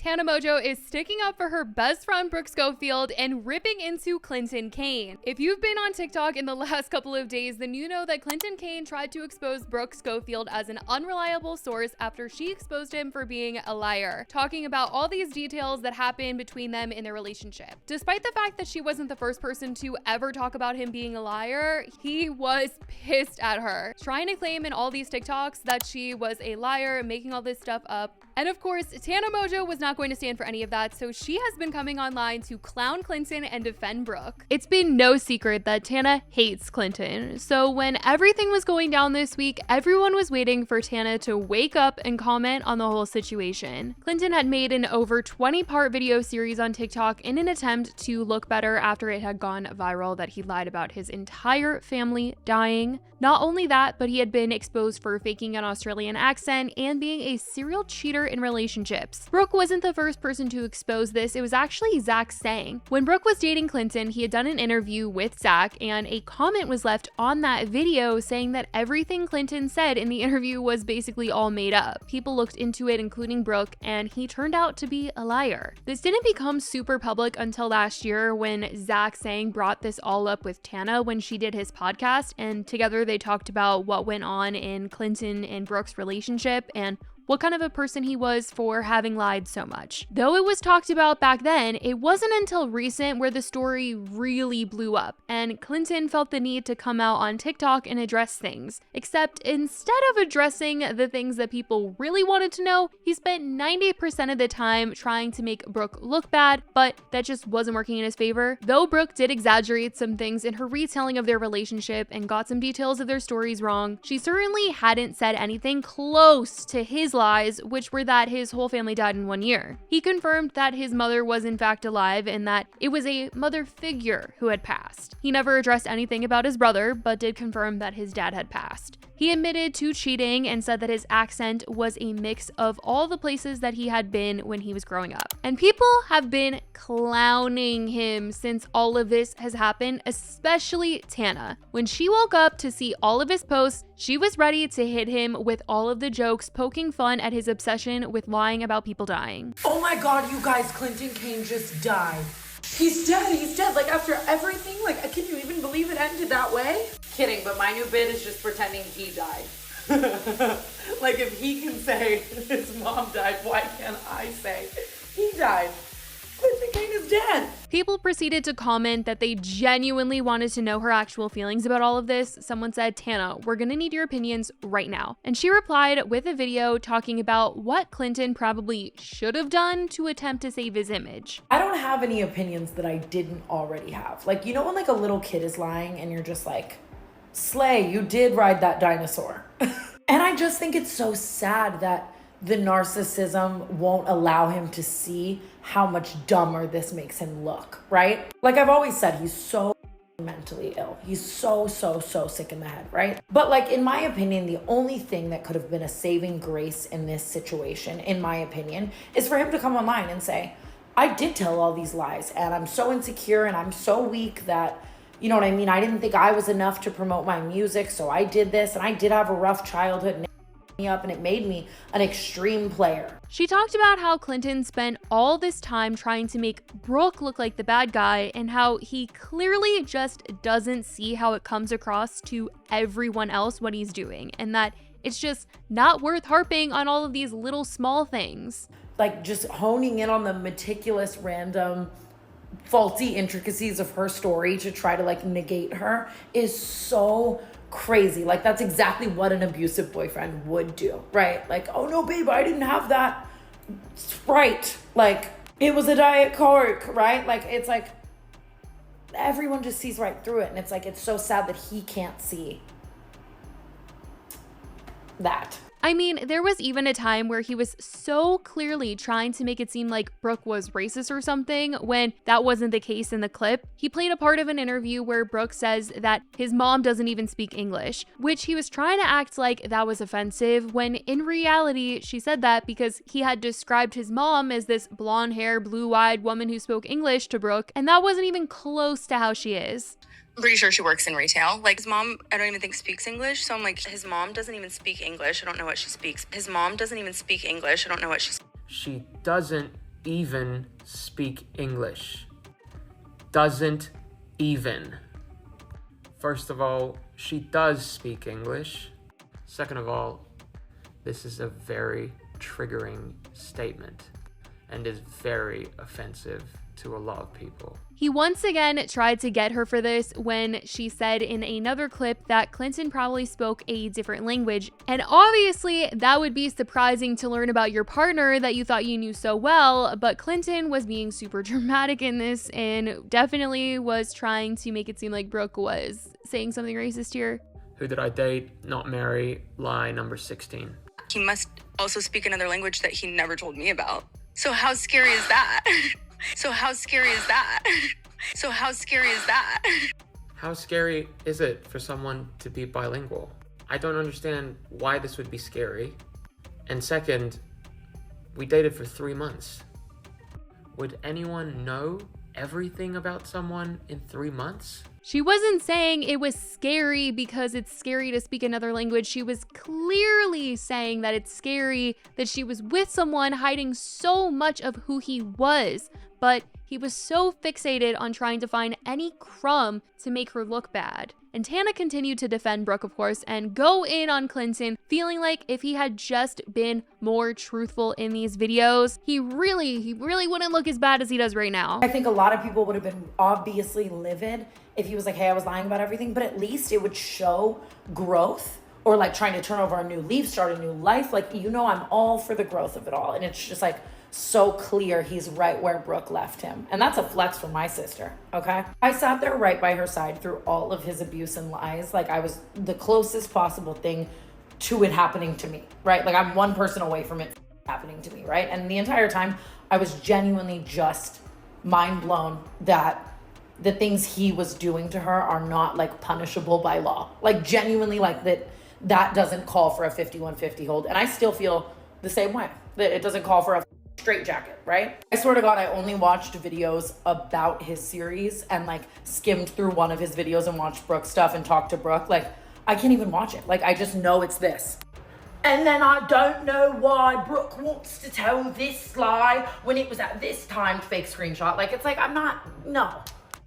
Tana Mongeau is sticking up for her best friend Brooke Schofield and ripping into Clinton Kane. If you've been on TikTok in the last couple of days, then you know that Clinton Kane tried to expose Brooke Schofield as an unreliable source after she exposed him for being a liar, talking about all these details that happened between them in their relationship. Despite the fact that she wasn't the first person to ever talk about him being a liar, he was pissed at her, trying to claim in all these TikToks that she was a liar, making all this stuff up. And of course, Tana Mongeau was not going to stand for any of that, so she has been coming online to clown Clinton and defend Brooke. It's been no secret that Tana hates Clinton, so when everything was going down this week, everyone was waiting for Tana to wake up and comment on the whole situation. Clinton had made an over 20-part video series on TikTok in an attempt to look better after it had gone viral that he lied about his entire family dying. Not only that, but he had been exposed for faking an Australian accent and being a serial cheater in relationships. Brooke wasn't the first person to expose this, it was actually Zach Sang. When Brooke was dating Clinton, he had done an interview with Zach, and a comment was left on that video saying that everything Clinton said in the interview was basically all made up. People looked into it, including Brooke, and he turned out to be a liar. This didn't become super public until last year when Zach Sang brought this all up with Tana when she did his podcast, and together they talked about what went on in Clinton and Brooke's relationship and what kind of a person he was for having lied so much. Though it was talked about back then, it wasn't until recent where the story really blew up, and Clinton felt the need to come out on TikTok and address things. Except instead of addressing the things that people really wanted to know, he spent 90% of the time trying to make Brooke look bad, but that just wasn't working in his favor. Though Brooke did exaggerate some things in her retelling of their relationship and got some details of their stories wrong, she certainly hadn't said anything close to his lies, which were that his whole family died in 1 year. He confirmed that his mother was in fact alive and that it was a mother figure who had passed. He never addressed anything about his brother, but did confirm that his dad had passed. He admitted to cheating and said that his accent was a mix of all the places that he had been when he was growing up. And people have been clowning him since all of this has happened, especially Tana. When she woke up to see all of his posts, she was ready to hit him with all of the jokes, poking fun at his obsession with lying about people dying. Oh my God, you guys, Clinton Kane just died. He's dead. Like, after everything, like, can you even believe it ended that way? Kidding, but my new bit is just pretending he died. Like, if he can say his mom died, why can't I say he died? Clinton Kane is dead. People proceeded to comment that they genuinely wanted to know her actual feelings about all of this. Someone said, "Tana, we're gonna need your opinions right now." And she replied with a video talking about what Clinton probably should have done to attempt to save his image. I don't have any opinions that I didn't already have. Like, you know when like a little kid is lying and you're just like, slay, you did ride that dinosaur. And I just think it's so sad that the narcissism won't allow him to see how much dumber this makes him look, right? Like I've always said, he's so mentally ill. He's so sick in the head, right? But like, in my opinion, the only thing that could have been a saving grace in this situation, in my opinion, is for him to come online and say, I did tell all these lies and I'm so insecure and I'm so weak that, you know what I mean? I didn't think I was enough to promote my music, so I did this, and I did have a rough childhood and me up, and it made me an extreme player. She talked about how Clinton spent all this time trying to make Brooke look like the bad guy and how he clearly just doesn't see how it comes across to everyone else what he's doing, and that it's just not worth harping on all of these little small things. Like just honing in on the meticulous, random, faulty intricacies of her story to try to like negate her is so crazy. Like that's exactly what an abusive boyfriend would do, right? Like, oh no, babe, I didn't have that Sprite. Like it was a Diet Coke, right? Like it's like everyone just sees right through it. And it's like, it's so sad that he can't see that. I mean, there was even a time where he was so clearly trying to make it seem like Brooke was racist or something when that wasn't the case in the clip. He played a part of an interview where Brooke says that his mom doesn't even speak English, which he was trying to act like that was offensive when in reality she said that because he had described his mom as this blonde hair, blue-eyed woman who spoke English to Brooke, and that wasn't even close to how she is. I'm pretty sure she works in retail. Like his mom, I don't even think speaks English. So I'm like, his mom doesn't even speak English. I don't know what she speaks. His mom doesn't even speak English. I don't know what she speaks. She doesn't even speak English. Doesn't even. First of all, she does speak English. Second of all, this is a very triggering statement and is very offensive to a lot of people. He once again tried to get her for this when she said in another clip that Clinton probably spoke a different language. And obviously that would be surprising to learn about your partner that you thought you knew so well, but Clinton was being super dramatic in this and definitely was trying to make it seem like Brooke was saying something racist here. Who did I date? Not marry. Lie number 16. He must also speak another language that he never told me about. So how scary is that? So how scary is that? So how scary is that? How scary is it for someone to be bilingual? I don't understand why this would be scary. And second, we dated for 3 months. Would anyone know everything about someone in 3 months? She wasn't saying it was scary because it's scary to speak another language. She was clearly saying that it's scary that she was with someone hiding so much of who he was, but he was so fixated on trying to find any crumb to make her look bad. And Tana continued to defend Brooke, of course, and go in on Clinton, feeling like if he had just been more truthful in these videos, he really wouldn't look as bad as he does right now. I think a lot of people would have been obviously livid if he was like, hey, I was lying about everything, but at least it would show growth or like trying to turn over a new leaf, start a new life. Like, you know, I'm all for the growth of it all. And it's just like so clear he's right where Brooke left him. And that's a flex for my sister, okay? I sat there right by her side through all of his abuse and lies. Like, I was the closest possible thing to it happening to me, right? Like, I'm one person away from it happening to me, right? And the entire time, I was genuinely just mind blown that the things he was doing to her are not like punishable by law. Like, genuinely, like that doesn't call for a 5150 hold. And I still feel the same way, that it doesn't call for a straight jacket, right? I swear to God, I only watched videos about his series and like skimmed through one of his videos and watched Brooke stuff and talked to Brooke. Like, I can't even watch it. Like, I just know it's this. And then I don't know why Brooke wants to tell this lie when it was at this time, fake screenshot. Like, it's like, no.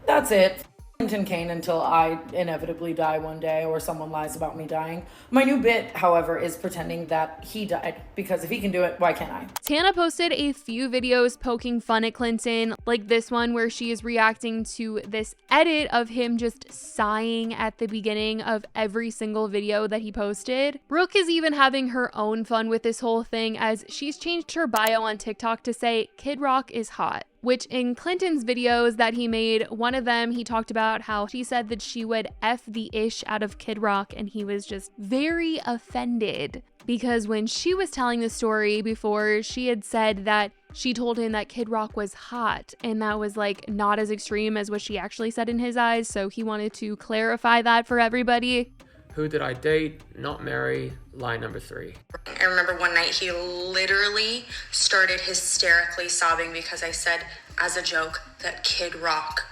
That's it. Kane until I inevitably die one day or someone lies about me dying. My new bit, however, is pretending that he died, because if he can do it, why can't I? Tana posted a few videos poking fun at Clinton, like this one where she is reacting to this edit of him just sighing at the beginning of every single video that he posted. Brooke is even having her own fun with this whole thing, as she's changed her bio on TikTok to say Kid Rock is hot. Which in Clinton's videos that he made, one of them, he talked about how she said that she would F the ish out of Kid Rock, and he was just very offended. Because when she was telling the story before, she had said that she told him that Kid Rock was hot, and that was like not as extreme as what she actually said in his eyes, so he wanted to clarify that for everybody. Who did I date? Not marry. Lie number 3. I remember one night he literally started hysterically sobbing because I said, as a joke, that Kid Rock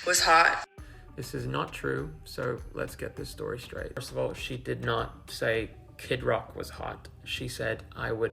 was hot. This is not true, so let's get this story straight. First of all, she did not say Kid Rock was hot. She said I would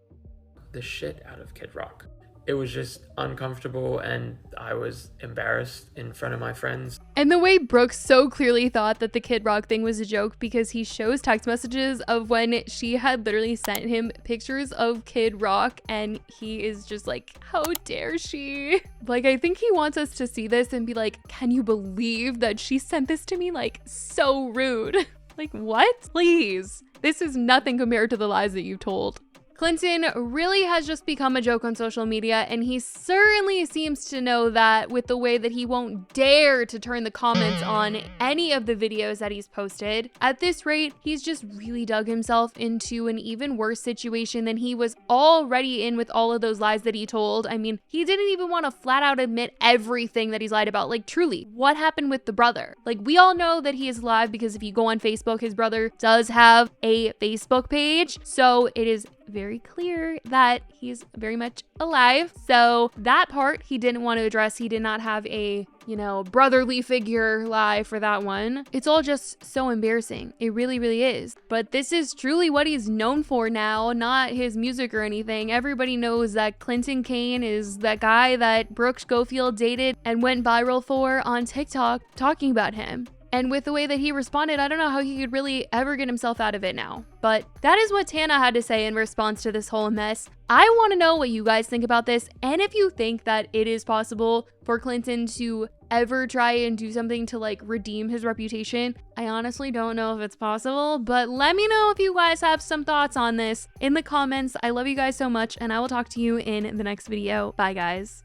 the shit out of Kid Rock. It was just uncomfortable and I was embarrassed in front of my friends. And the way Brooke so clearly thought that the Kid Rock thing was a joke, because he shows text messages of when she had literally sent him pictures of Kid Rock, and he is just like, how dare she? Like, I think he wants us to see this and be like, can you believe that she sent this to me? Like, so rude. Like, what? Please. This is nothing compared to the lies that you've told. Clinton really has just become a joke on social media, and he certainly seems to know that with the way that he won't dare to turn the comments on any of the videos that he's posted. At this rate, he's just really dug himself into an even worse situation than he was already in with all of those lies that he told. I mean, he didn't even want to flat out admit everything that he's lied about. Like, truly, what happened with the brother? Like, we all know that he is alive because if you go on Facebook, his brother does have a Facebook page. So it is very clear that he's very much alive. So that part he didn't want to address. He did not have a, brotherly figure lie for that one. It's all just so embarrassing. It really, really is. But this is truly what he's known for now, not his music or anything. Everybody knows that Clinton Kane is that guy that Brooke Schofield dated and went viral for on TikTok talking about him. And with the way that he responded, I don't know how he could really ever get himself out of it now. But that is what Tana had to say in response to this whole mess. I want to know what you guys think about this, and if you think that it is possible for Clinton to ever try and do something to redeem his reputation. I honestly don't know if it's possible, but let me know if you guys have some thoughts on this in the comments. I love you guys so much, and I will talk to you in the next video. Bye, guys.